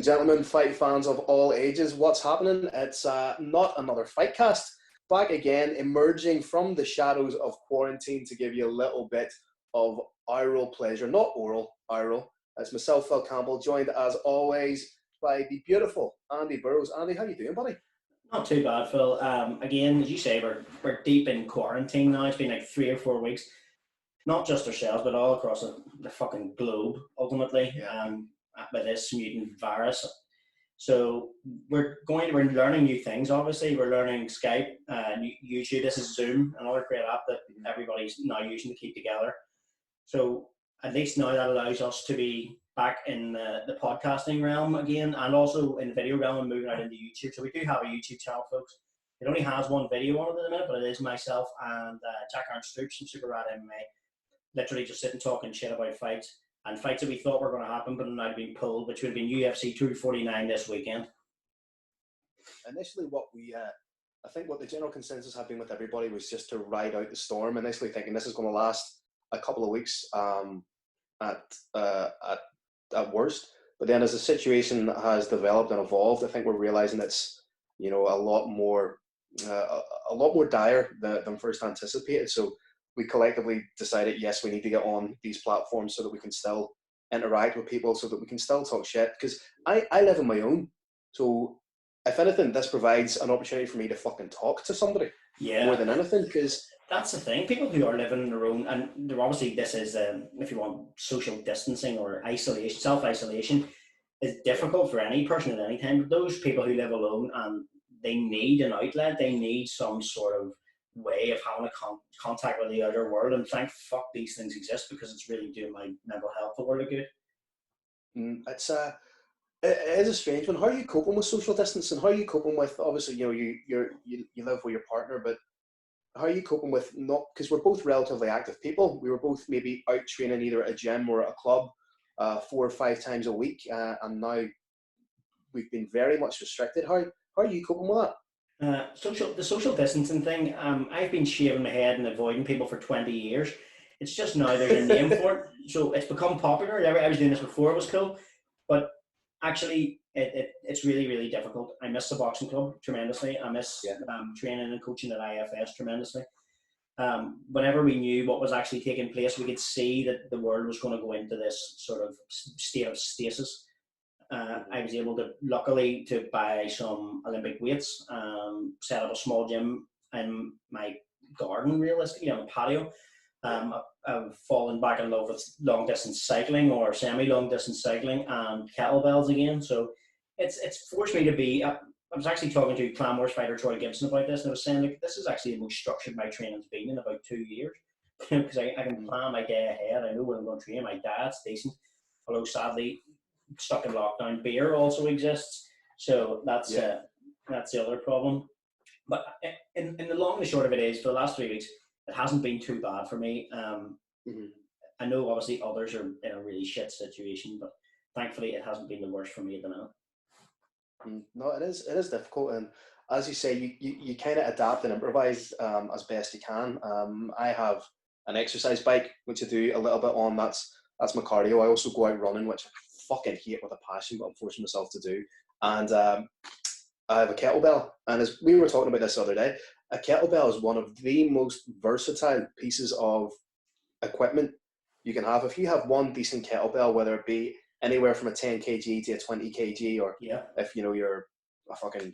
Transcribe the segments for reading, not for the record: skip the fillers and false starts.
and gentlemen, fight fans of all ages, what's happening? It's not another fight cast. Back again, emerging from the shadows of quarantine to give you a little bit of oral pleasure. Not oral, oral. It's myself, Phil Campbell, joined as always by the beautiful Andy Burrows. Andy, how you doing, buddy? Not too bad, Phil. Again, as you say, we're deep in quarantine now. It's been like 3 or 4 weeks. Not just ourselves, but all across the fucking globe, ultimately, with this mutant virus. So we're learning new things, obviously. We're learning Skype, YouTube. This is Zoom, another great app that everybody's now using to keep together. So at least now that allows us to be back in the podcasting realm again, and also in the video realm and moving out into YouTube. So we do have a YouTube channel, folks. It only has one video on it at the minute, but it is myself and Jack Aaron Stoops from Super Rad MMA. Literally just sitting talking shit about fights, and fights that we thought were going to happen but are now being pulled, which would have been UFC 249 this weekend. Initially, I think what the general consensus had been with everybody was just to ride out the storm, initially thinking this is going to last a couple of weeks at worst. But then as the situation has developed and evolved, I think we're realizing it's, a lot more dire than first anticipated. So we collectively decided, yes, we need to get on these platforms so that we can still interact with people, so that we can still talk shit. Because I live on my own. So if anything, this provides an opportunity for me to fucking talk to somebody more than anything. Because that's the thing. People who are living on their own, and obviously this is, if you want, social distancing or isolation, self-isolation is difficult for any person at any time. But those people who live alone and they need an outlet, they need some sort of way of having a contact with the outer world, and thank fuck these things exist, because it's really doing my mental health a world of good. It is a strange one. How are you coping with social distancing? How are you coping with, obviously, you live with your partner, but how are you coping with not, because we're both relatively active people. We were both maybe out training either at a gym or at a club 4 or 5 times a week, and now we've been very much restricted. How are you coping with that? The social distancing thing, I've been shaving my head and avoiding people for 20 years. It's just now there's a name for it. So it's become popular. I was doing this before it was cool. But actually, it's really, really difficult. I miss the boxing club tremendously. I miss training and coaching at IFS tremendously. Whenever we knew what was actually taking place, we could see that the world was going to go into this sort of state of stasis. I was able to, luckily, to buy some Olympic weights, set up a small gym in my garden, realistically, on a patio. I've fallen back in love with long distance cycling or semi-long distance cycling and kettlebells again. So it's forced me to be. I was actually talking to Clanmore's fighter Troy Gibson about this, and I was saying, like, this is actually the most structured my training's been in about 2 years, because I can plan my day ahead. I know when I'm going to train. My diet's decent, although sadly, stuck in lockdown, beer also exists, so that's the other problem. But in the long and the short of it is, for the last 3 weeks, it hasn't been too bad for me. I know obviously others are in a really shit situation, but thankfully it hasn't been the worst for me at the minute. No, it is difficult, and as you say, you kind of adapt and improvise as best you can. I have an exercise bike which I do a little bit on. That's my cardio. I also go out running, which I fucking hate with a passion, but I'm forcing myself to do. And I have a kettlebell, and as we were talking about this the other day, a kettlebell is one of the most versatile pieces of equipment you can have. If you have one decent kettlebell, whether it be anywhere from a 10 kg to a 20 kg, or if you're a fucking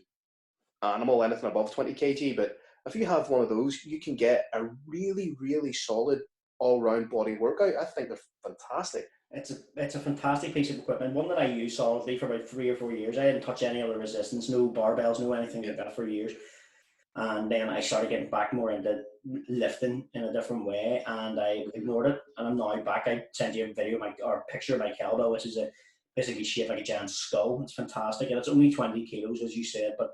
animal, anything above 20 kg, but if you have one of those, you can get a really, really solid all-round body workout. I think they're fantastic. It's a fantastic piece of equipment, one that I used solidly for about 3 or 4 years. I didn't touch any other resistance, no barbells, no anything like that for years. And then I started getting back more into lifting in a different way, and I ignored it. And I'm now back. I sent you a video or a picture of my kettlebell, which is basically shaped like a giant skull. It's fantastic, and it's only 20 kilos, as you said, but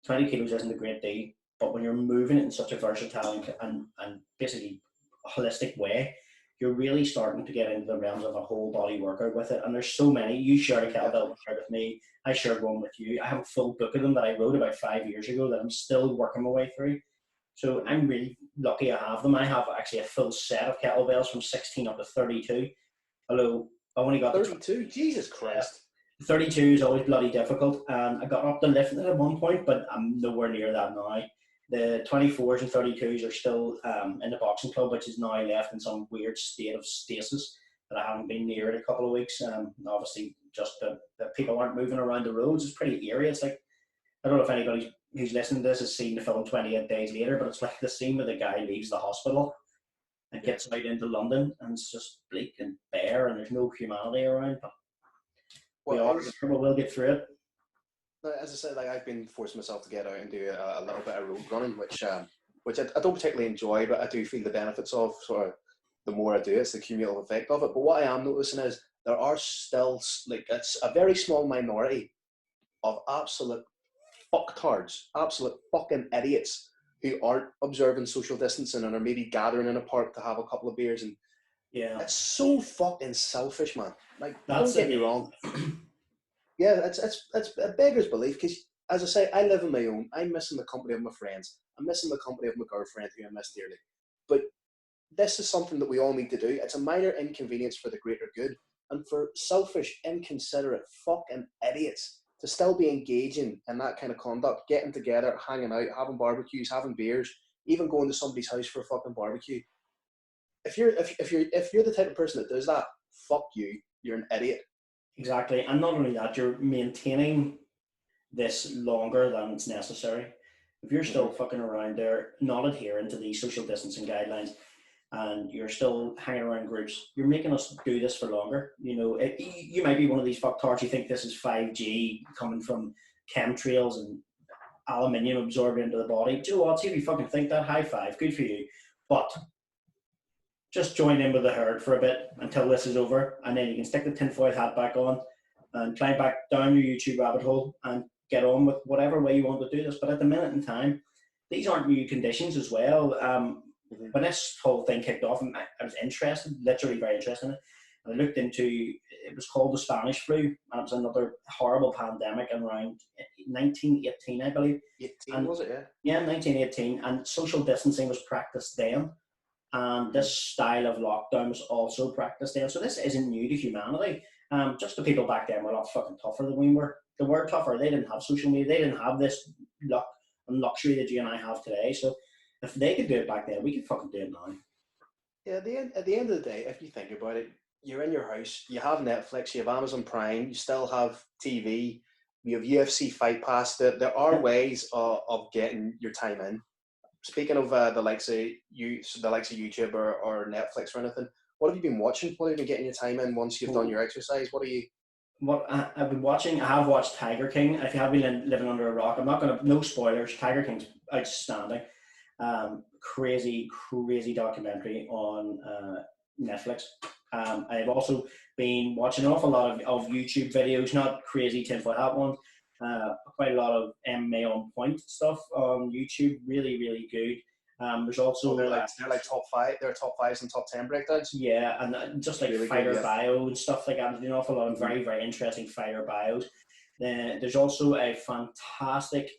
20 kilos isn't a great deal. But when you're moving it in such a versatile and basically holistic way, you're really starting to get into the realms of a whole body workout with it. And there's so many. You shared a kettlebell with me. I shared one with you. I have a full book of them that I wrote about 5 years ago that I'm still working my way through. So I'm really lucky I have them. I have actually a full set of kettlebells from 16 up to 32. Although I only got 32. Jesus Christ. 32 is always bloody difficult. And I got up to lifting it at one point, but I'm nowhere near that now. The 24s and 32s are still in the boxing club, which is now left in some weird state of stasis that I haven't been near in a couple of weeks. Obviously, just the people aren't moving around the roads. It's pretty eerie. It's like, I don't know if anybody who's listening to this has seen the film 28 Days Later, but it's like the scene where the guy leaves the hospital and gets out into London, and it's just bleak and bare, and there's no humanity around. But we'll get through it. As I said, like, I've been forcing myself to get out and do a little bit of road running, which I don't particularly enjoy, but I do feel the benefits of. Sort of, the more I do it, it's the cumulative effect of it. But what I am noticing is there are still, like, it's a very small minority of absolute fucktards, absolute fucking idiots who aren't observing social distancing and are maybe gathering in a park to have a couple of beers. And yeah, it's so fucking selfish, man. Like, don't get me wrong. Yeah, it's a beggar's belief, because, as I say, I live on my own. I'm missing the company of my friends. I'm missing the company of my girlfriend, who I miss dearly. But this is something that we all need to do. It's a minor inconvenience for the greater good. And for selfish, inconsiderate fucking idiots to still be engaging in that kind of conduct, getting together, hanging out, having barbecues, having beers, even going to somebody's house for a fucking barbecue. If you're the type of person that does that, fuck you. You're an idiot. Exactly. And not only that, you're maintaining this longer than it's necessary. If you're still fucking around there, not adhering to these social distancing guidelines, and you're still hanging around groups, you're making us do this for longer. You know, you might be one of these fucktards who think this is 5G coming from chemtrails and aluminium absorbed into the body. Do you know what? See if you fucking think that, high five. Good for you. But just join in with the herd for a bit until this is over, and then you can stick the tinfoil hat back on and climb back down your YouTube rabbit hole and get on with whatever way you want to do this. But at the minute in time, these aren't new conditions as well. When this whole thing kicked off, I was interested, literally very interested in it. And I looked into, it was called the Spanish flu, and it was another horrible pandemic around 1918, I believe. 18, was it, yeah? Yeah, 1918, and social distancing was practiced then. And this style of lockdown was also practiced then. So this isn't new to humanity. Just the people back then were a lot fucking tougher than we were. They were tougher. They didn't have social media. They didn't have this luck and luxury that you and I have today. So if they could do it back then, we could fucking do it now. Yeah, at the end of the day, if you think about it, you're in your house, you have Netflix, you have Amazon Prime, you still have TV, you have UFC Fight Pass. There are ways of getting your time in. Speaking of the likes of YouTube or Netflix or anything, what have you been watching? What have you been getting your time in once you've done your exercise? What are you? What I've been watching, I have watched Tiger King. If you have been living under a rock, I'm not gonna, no spoilers. Tiger King's outstanding. Crazy documentary on Netflix. I've also been watching an awful lot of YouTube videos, not crazy tinfoil hat ones. Quite a lot of MMA on point stuff on YouTube. Really, really good. There's also they're like top five. They're top fives and top 10 breakdowns. Yeah, and just like really fighter bio and stuff like that. There's an awful lot of very, very interesting fighter bios. Then there's also a fantastic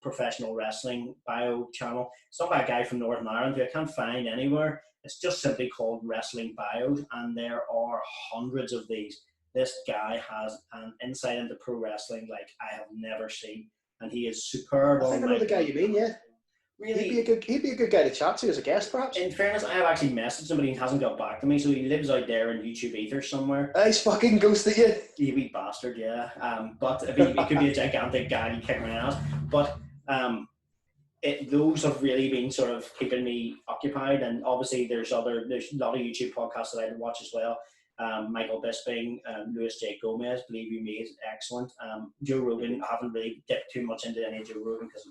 professional wrestling bio channel. It's not by a guy from Northern Ireland who I can't find anywhere. It's just simply called Wrestling Bios, and there are hundreds of these. This guy has an insight into pro wrestling like I have never seen, and he is superb. I think I know the guy you mean, yeah. Really, he'd be a good guy to chat to as a guest, perhaps. In fairness, I have actually messaged him, but he hasn't got back to me. So he lives out there in YouTube ether somewhere. He's fucking ghosted you. You wee bastard, yeah. But he could be a gigantic guy and kick my ass. But those have really been sort of keeping me occupied. And obviously, there's a lot of YouTube podcasts that I watch as well. Michael Bisping, Luis J. Gomez, Believe You Me is excellent. Joe Rogan, I haven't really dipped too much into any of Joe Rogan because it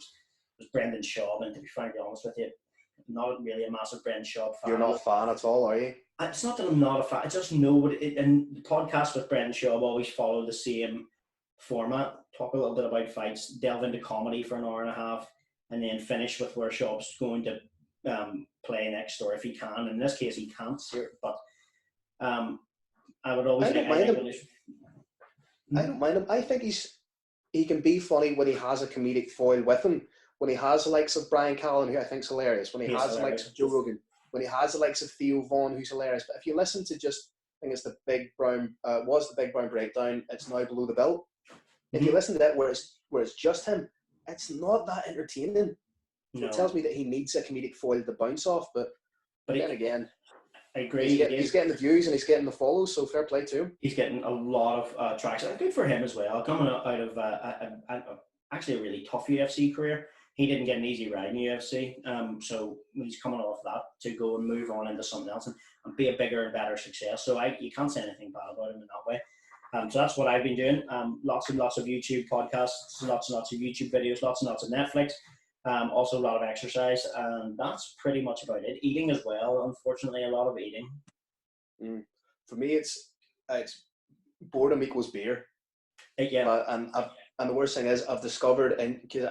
was Brendan Schaub, and to be frankly honest with you, I'm not really a massive Brendan Schaub fan. You're not a fan at all, are you? It's not that I'm not a fan. I just know what it, and the podcast with Brendan Schaub always follow the same format. Talk a little bit about fights, delve into comedy for an hour and a half, and then finish with where Schaub's going to play next, or if he can. In this case, he can't. But I would always. I don't mind him. I think he can be funny when he has a comedic foil with him. When he has the likes of Brian Callen, who I think is hilarious. When he has the likes of Joe Rogan. When he has the likes of Theo Vaughn, who's hilarious. But if you listen to just think it's the Big Brown. Was the Big Brown Breakdown? It's now Below the Belt. If you Mm-hmm. listen to that, where it's just him, it's not that entertaining. So it No, tells me that he needs a comedic foil to bounce off. But but then again, I agree. he's getting the views and he's getting the follows. So fair play to him. He's getting a lot of traction. And good for him as well. Coming out of actually a really tough UFC career. He didn't get an easy ride in the UFC. So he's coming off that to go and move on into something else and be a bigger and better success. So you can't say anything bad about him in that way. So that's what I've been doing. Lots and lots of YouTube podcasts, lots and lots of YouTube videos, lots and lots of Netflix. Also a lot of exercise, and that's pretty much about it. Eating as well, unfortunately, a lot of eating. For me, it's boredom equals beer. Yeah. And the worst thing is, I've discovered, and because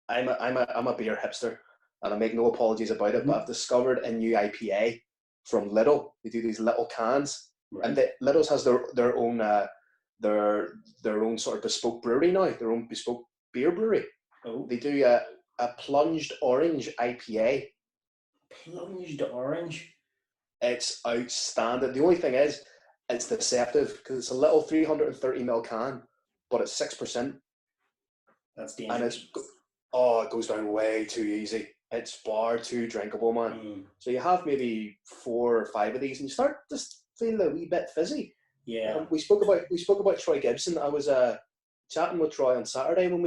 I'm a beer hipster, and I make no apologies about it, but I've discovered a new IPA from Lidl. They do these little cans, Right. and Lidl's has their own sort of bespoke brewery now, their own bespoke beer brewery. Oh. They do a plunged orange IPA. Plunged orange. It's outstanding. The only thing is, it's deceptive because it's a little 330ml can, but it's 6%. That's dangerous. And it goes down way too easy. It's far too drinkable, man. So you have maybe 4 or 5 of these, and you start just feeling a wee bit fizzy. Yeah. We spoke about Troy Gibson. I was chatting with Troy on Saturday when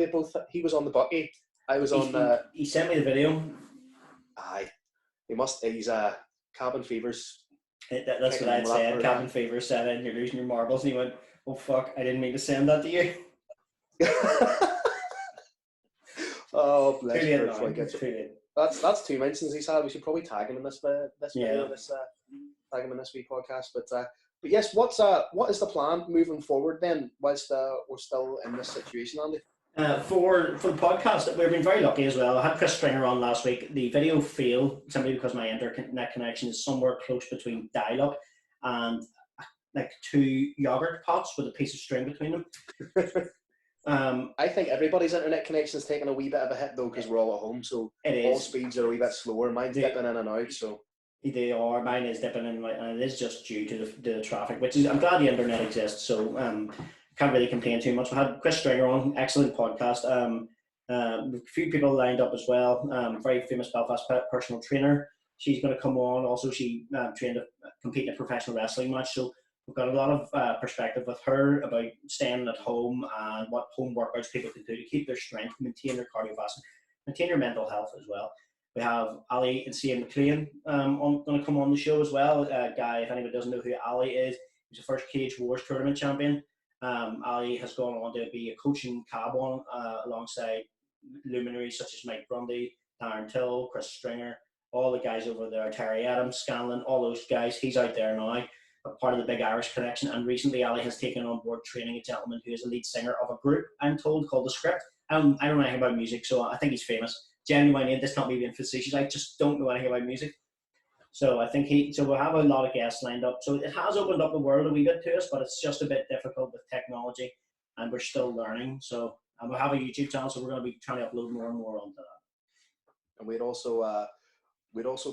he was on the Bucky. I was He sent me the video. Aye, he's cabin fevers. That's what I'd said. Cabin fever set in. You're losing your marbles, and he went, "Oh fuck! I didn't mean to send that to you." Oh, bless you, Troy Gibson. That's 2 mentions he's had. We should probably tag him in this video, tag him in this wee podcast. But yes, what is the plan moving forward then? Whilst we're still in this situation, Andy. For the podcast, we've been very lucky as well. I had Chris Stringer on last week. The video failed simply because my internet connection is somewhere close between dial-up and like 2 yogurt pots with a piece of string between them. I think everybody's internet connection is taking a wee bit of a hit though because we're all at home, so all speeds are a wee bit slower. Mine's dipping in and out, so they are. Mine is dipping in, and it is just due to the traffic. Which is, I'm glad the internet exists. So can't really complain too much. We had Chris Stringer on, excellent podcast. A few people lined up as well. Very famous Belfast personal trainer. She's going to come on. Also, she trained to compete in a professional wrestling match. So we've got a lot of perspective with her about staying at home and what home workouts people can do to keep their strength, maintain their cardiovascular, maintain their mental health as well. We have Ali and Cian McLean going to come on the show as well. Guy, if anybody doesn't know who Ali is, he's the first Cage Wars tournament champion. Ali has gone on to be a coaching cab on alongside luminaries such as Mike Grundy, Darren Till, Chris Stringer, all the guys over there, Terry Adams, Scanlon, all those guys. He's out there now, a part of the Big Irish Connection. And recently, Ali has taken on board training a gentleman who is a lead singer of a group, I'm told, called The Script. I don't know anything about music, so I think he's famous. Genuinely, this not me being facetious. I just don't know anything about music. So I think we'll have a lot of guests lined up. So it has opened up the world a wee bit to us, but it's just a bit difficult with technology, and we're still learning. So we'll have a YouTube channel, so we're going to be trying to upload more and more onto that. And we'd also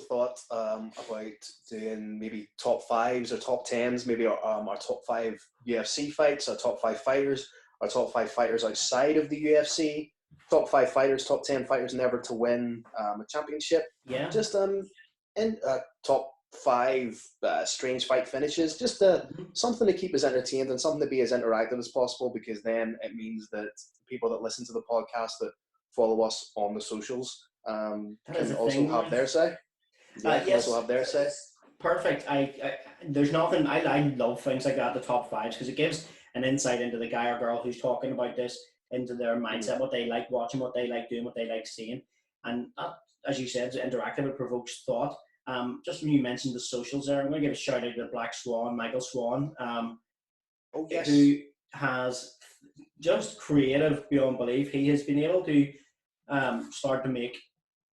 thought about doing maybe top 5s or top 10s, maybe our top 5 UFC fights, our top 5 fighters, our top 5 fighters outside of the UFC, top 5 fighters, top 10 fighters never to win a championship. Yeah. Just in top 5 strange fight finishes, just something to keep us entertained and something to be as interactive as possible, because then it means that people that listen to the podcast, that follow us on the socials, can also have their say. Yes. Also have their say. Perfect. There's nothing. I love things like that, the top 5s, because it gives an insight into the guy or girl who's talking about this, into their mindset, what they like watching, what they like doing, what they like seeing, and that, as you said, it's interactive. It provokes thought. Just when you mentioned the socials there, I'm going to give a shout out to Black Swan, Michael Swan, who has just creative beyond belief. He has been able to start to make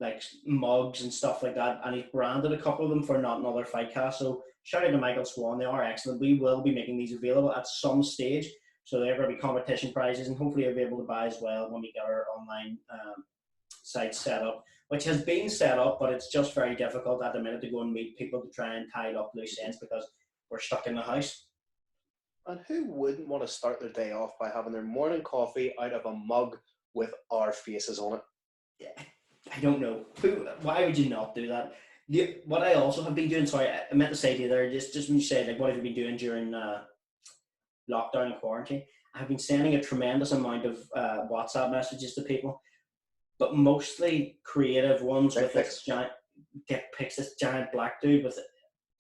like mugs and stuff like that, and he's branded a couple of them for Not Another Fightcast. So shout out to Michael Swan. They are excellent. We will be making these available at some stage, so they're going to be competition prizes, and hopefully you'll be able to buy as well when we get our online site set up, which has been set up, but it's just very difficult at the minute to go and meet people to try and tie up loose ends, because we're stuck in the house. And who wouldn't want to start their day off by having their morning coffee out of a mug with our faces on it? I don't know. Why would you not do that? What I also have been doing, sorry, I meant to say to you there, just when you said, like, what have you been doing during lockdown and quarantine? I've been sending a tremendous amount of WhatsApp messages to people, but mostly creative ones Dick with this pics. giant dick pics, this giant black dude with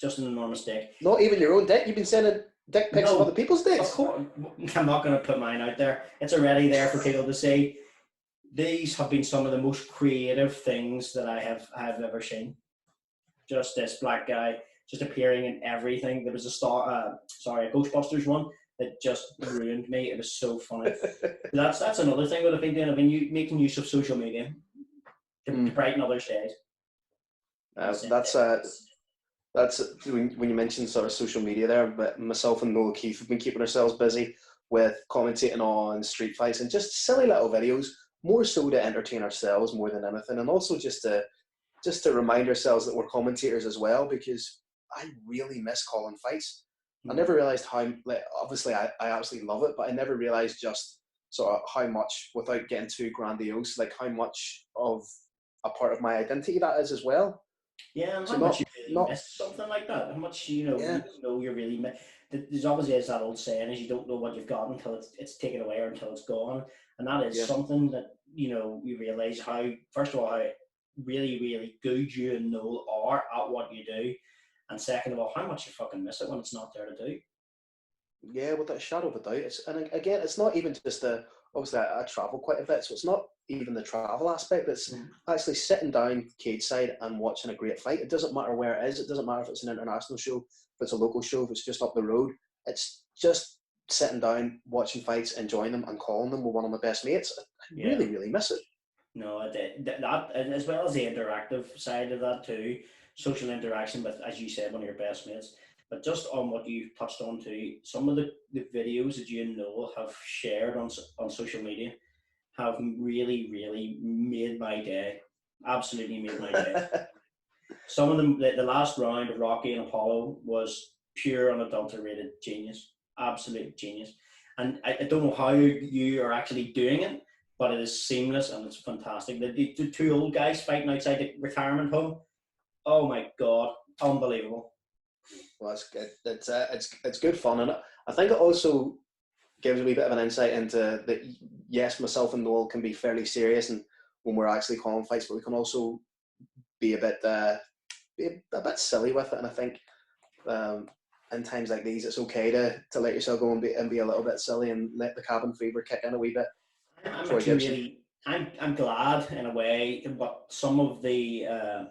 just an enormous dick. Not even your own dick. You've been sending dick pics of other No, people's of dicks. course, I'm not going to put mine out there. It's already there for people to see. These have been some of the most creative things that I have ever seen. Just this black guy just appearing in everything. There was a Ghostbusters one that just ruined me. It was so funny. That's another thing that I've been doing. I've been making use of social media to brighten others' days. That's when you mentioned sort of social media there. But myself and Noel Keith have been keeping ourselves busy with commentating on street fights and just silly little videos, more so to entertain ourselves more than anything, and also just to remind ourselves that we're commentators as well, because I really miss calling fights. I never realised how, obviously I absolutely love it, but I never realised just sort of how much, without getting too grandiose, like how much of a part of my identity that is as well. Yeah, and So how much you really not miss something like that. How much, yeah, you don't know you really miss. There's obviously is that old saying is you don't know what you've got until it's taken away or until it's gone. And that is yeah. something that, you realise how, first of all, how really, really good you and Noel are at what you do. And second of all, how much you fucking miss it when it's not there to do. Yeah, without a shadow of a doubt. And again, it's not even just obviously I travel quite a bit, so it's not even the travel aspect. It's actually sitting down cage side and watching a great fight. It doesn't matter where it is. It doesn't matter if it's an international show, if it's a local show, if it's just up the road. It's just sitting down, watching fights, enjoying them, and calling them with one of my best mates. I really, really miss it. No, that as well as the interactive side of that too, social interaction with, as you said, one of your best mates. But just on what you touched on too, some of the videos that you and Noel have shared on social media have really, really made my day. Absolutely made my day. Some of them, the last round of Rocky and Apollo was pure unadulterated genius. Absolute genius. And I don't know how you are actually doing it, but it is seamless and it's fantastic. The two old guys fighting outside the retirement home. Oh my God, unbelievable. Well, that's good. It's good fun, and I think it also gives a wee bit of an insight into that. Yes, myself and Noel can be fairly serious, and when we're actually calling fights, but we can also be a bit silly with it. And I think in times like these, it's okay to let yourself go and be a little bit silly and let the cabin fever kick in a wee bit. I'm actually really, I'm glad in a way what some of the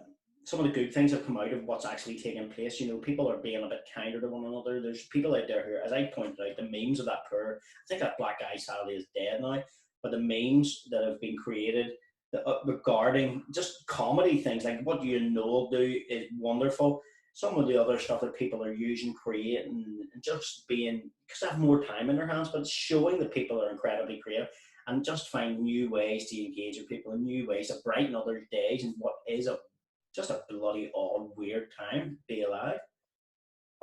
good things have come out of what's actually taking place. People are being a bit kinder to one another. There's people out there who, as I pointed out, the memes of that I think that black guy sadly is dead now, but the memes that have been created regarding just comedy things, like what you know do is wonderful. Some of the other stuff that people are using, creating, and just being, because they have more time in their hands, but showing that people are incredibly creative and just find new ways to engage with people and new ways to brighten other days in what is just a bloody odd weird time to be alive.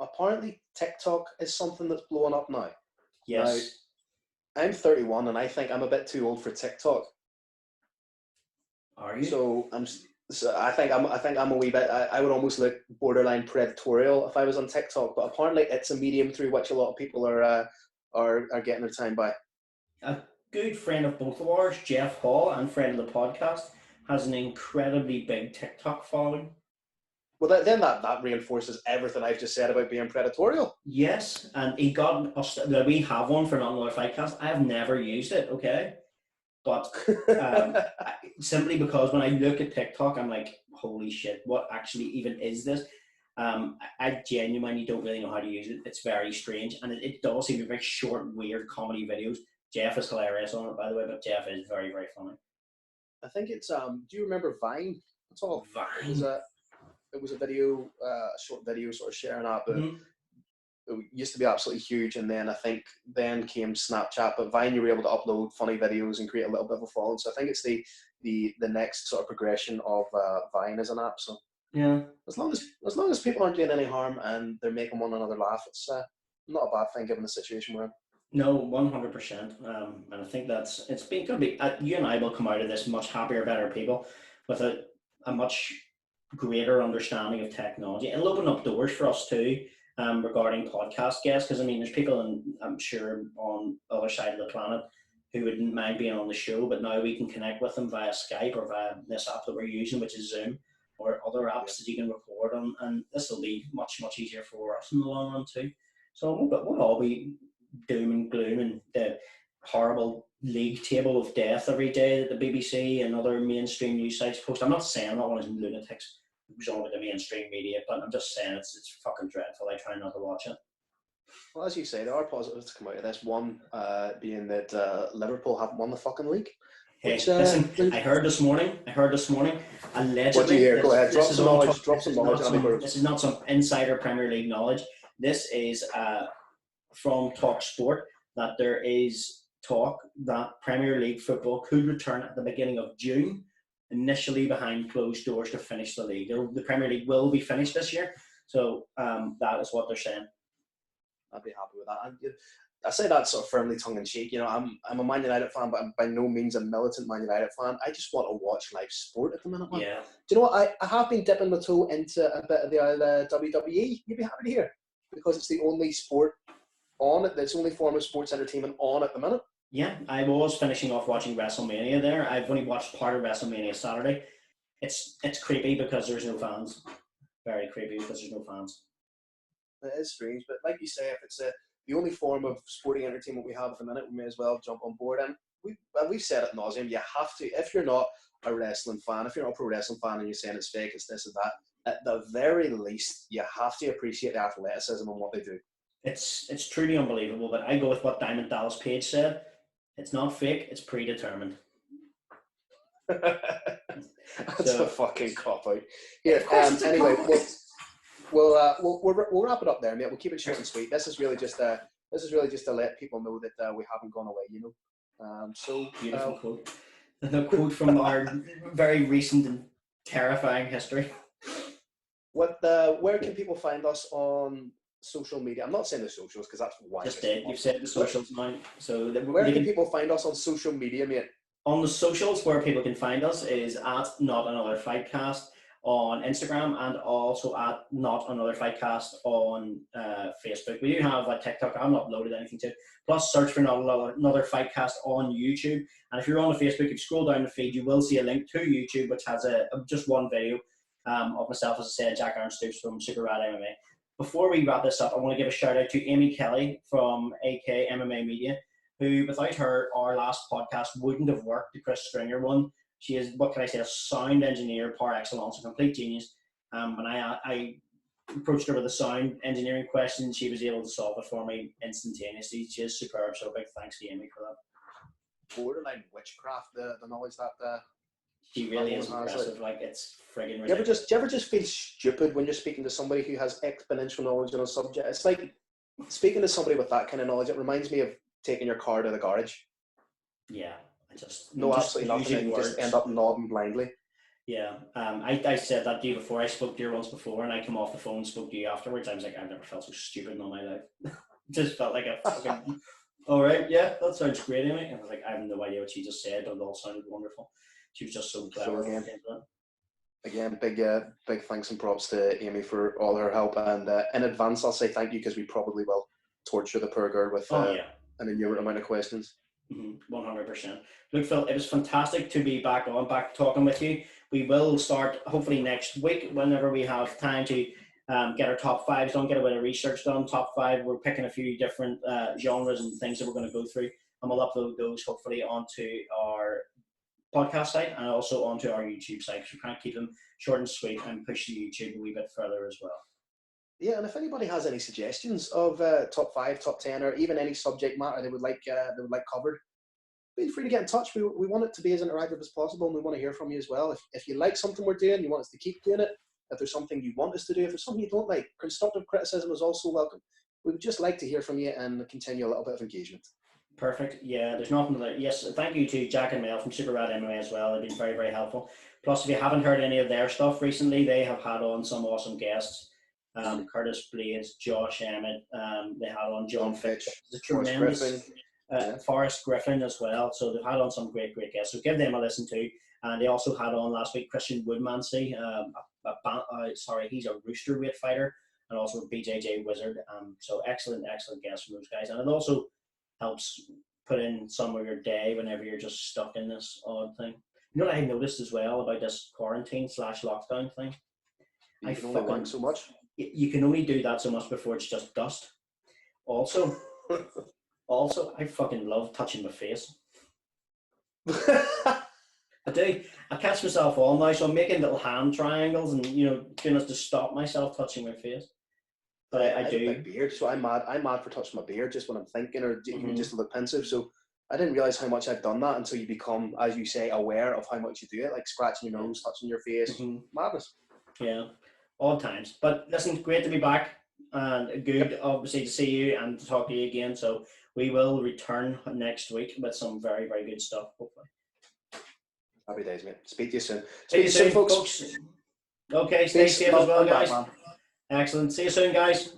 Apparently, TikTok is something that's blowing up now. Yes. Now, I'm 31 and I think I'm a bit too old for TikTok. Are you? So I think I'm a wee bit. I would almost look borderline predatorial if I was on TikTok. But apparently, it's a medium through which a lot of people are getting their time by. A good friend of both of ours, Jeff Hall, and friend of the podcast, has an incredibly big TikTok following. Well, then that reinforces everything I've just said about being predatorial. Yes, and he got us. We have one for Not Another Fightcast. I have never used it. Okay. But simply because when I look at TikTok, I'm like, holy shit, what actually even is this? I genuinely don't really know how to use it. It's very strange. And it does seem to be very short, weird comedy videos. Jeff is hilarious on it, by the way, but Jeff is very, very funny. I think it's, do you remember Vine? That's all. Vine? It was a video, a short video sort of sharing up. It used to be absolutely huge, and then I think then came Snapchat, but Vine, you were able to upload funny videos and create a little bit of a following. So I think it's the next sort of progression of Vine as an app. So yeah, as long as people aren't doing any harm and they're making one another laugh, it's not a bad thing given the situation we're in. No, 100%. And I think it's been going to be, you and I will come out of this much happier, better people with a much greater understanding of technology. It'll open up doors for us too, regarding podcast guests. Because I mean, there's people, I'm sure, on the other side of the planet who wouldn't mind being on the show, but now we can connect with them via Skype or via this app that we're using, which is Zoom, or other apps that you can record on. And this will be much, much easier for us in the long run too. So it won't all be doom and gloom and the horrible league table of death every day that the BBC and other mainstream news sites post. I'm not saying I'm not one of those lunatics who's on with the mainstream media, but I'm just saying it's fucking dreadful. I try not to watch it. Well, as you say, there are positives to come out of this. One being that Liverpool haven't won the fucking league. Hey, Which, listen, I heard this morning, allegedly. What do you hear? Go ahead, drop some knowledge. This is not some insider Premier League knowledge. This is from Talk Sport that there is talk that Premier League football could return at the beginning of June, initially behind closed doors to finish the league. The Premier League will be finished this year, so that is what they're saying. I'd be happy with that. I say that sort of firmly tongue-in-cheek. You know, I'm a Man United fan, but I'm by no means a militant Man United fan. I just want to watch live sport at the minute, man. Yeah. Do you know what? I have been dipping my toe into a bit of the WWE. You'd be happy to hear, because it's the only sport on it. It's the only form of sports entertainment on at the minute. Yeah, I was finishing off watching WrestleMania there. I've only watched part of WrestleMania Saturday. It's creepy because there's no fans. Very creepy because there's no fans. It is strange, but like you say, if it's the only form of sporting entertainment we have at the minute, we may as well jump on board. And we've said it ad nauseum, you have to, if you're not a wrestling fan, if you're not a pro wrestling fan and you're saying it's fake, it's this and that, at the very least, you have to appreciate the athleticism and what they do. It's truly unbelievable, but I go with what Diamond Dallas Page said. It's not fake, it's predetermined. That's a fucking cop-out. Yeah, anyway, we'll wrap it up there, mate. We'll keep it short and sweet. This is really just to let people know that we haven't gone away, you know. So beautiful quote. The quote from our very recent and terrifying history. Where can people find us on social media? I'm not saying the socials because that's why. Just did. You've said the socials now. So where can people find us on social media, mate? On the socials, where people can find us is at Not Another Fightcast on Instagram, and also at Not Another Fightcast on Facebook. We do have a TikTok. I haven't uploaded anything to it. Plus, search for Not Another Fightcast on YouTube. And if you're on the Facebook, if you scroll down the feed, you will see a link to YouTube, which has just one video of myself, as I said, Jack Aaron Stoops from Super Rad MMA. Before we wrap this up, I want to give a shout out to Amy Kelly from AK MMA Media, who, without her, our last podcast wouldn't have worked, the Chris Stringer one. She is, what can I say, a sound engineer par excellence, a complete genius. And I approached her with a sound engineering question. She was able to solve it for me instantaneously. She is superb, so big thanks to Amy for that. Borderline witchcraft, the knowledge that she really is impressive. Like, it's friggin' ridiculous. Do you ever just feel stupid when you're speaking to somebody who has exponential knowledge on a subject? It's like speaking to somebody with that kind of knowledge. It reminds me of taking your car to the garage. Yeah. Absolutely nothing. You just end up nodding blindly. Yeah, I said that to you before. I spoke to you once before, and I came off the phone and spoke to you afterwards. I was like, I've never felt so stupid in all my life. Just felt like a fucking. All right, yeah, that sounds great, Amy. And I was like, I have no idea what she just said, but it all sounded wonderful. She was just so clever. So again, big thanks and props to Amy for all her help. And in advance, I'll say thank you, because we probably will torture the poor girl with an innumerable amount of questions. 100%. Look, Phil, it was fantastic to be back talking with you. We will start hopefully next week, whenever we have time to get our top fives done, get a bit of research done. Top five, we're picking a few different genres and things that we're going to go through, and we'll upload those hopefully onto our podcast site and also onto our YouTube site, because we can't keep them short and sweet and push the YouTube a wee bit further as well. Yeah, and if anybody has any suggestions of top 5, top 10, or even any subject matter they would like covered, feel free to get in touch. We want it to be as interactive as possible, and we want to hear from you as well. If you like something we're doing, you want us to keep doing it. If there's something you want us to do, if there's something you don't like, constructive criticism is also welcome. We would just like to hear from you and continue a little bit of engagement. Perfect. Yeah, there's nothing like yes. Thank you to Jack and Mel from Super Rad MMA as well. They've been very, very helpful. Plus, if you haven't heard any of their stuff recently, they have had on some awesome guests. Curtis Blades, Josh Emmett. They had on John John Fitch, Fitch, the Forrest Griffin. tremendous Yeah. Forrest Griffin as well. So they've had on some great, great guests. So give them a listen too. And they also had on last week Christian Woodmansey. Sorry, he's a rooster weight fighter, and also BJJ Wizard. So excellent, excellent guests from those guys. And it also helps put in some of your day whenever you're just stuck in this odd thing. You know what I noticed as well about this quarantine / lockdown thing? You can only work so much. You can only do that so much before it's just dust. Also, I fucking love touching my face. I do. I catch myself all now, so I'm making little hand triangles and doing this to stop myself touching my face. But I do. I have a big beard, so I'm mad for touching my beard just when I'm thinking or even just a look pensive. So I didn't realize how much I've done that until you become, as you say, aware of how much you do it, like scratching your nose, touching your face. Madness. Yeah, odd times. But listen, great to be back and good, obviously, to see you and to talk to you again. So we will return next week with some very, very good stuff, hopefully. Happy days, mate. Speak to you soon. See you soon, folks. Okay, stay safe as well, guys. Excellent. See you soon, guys.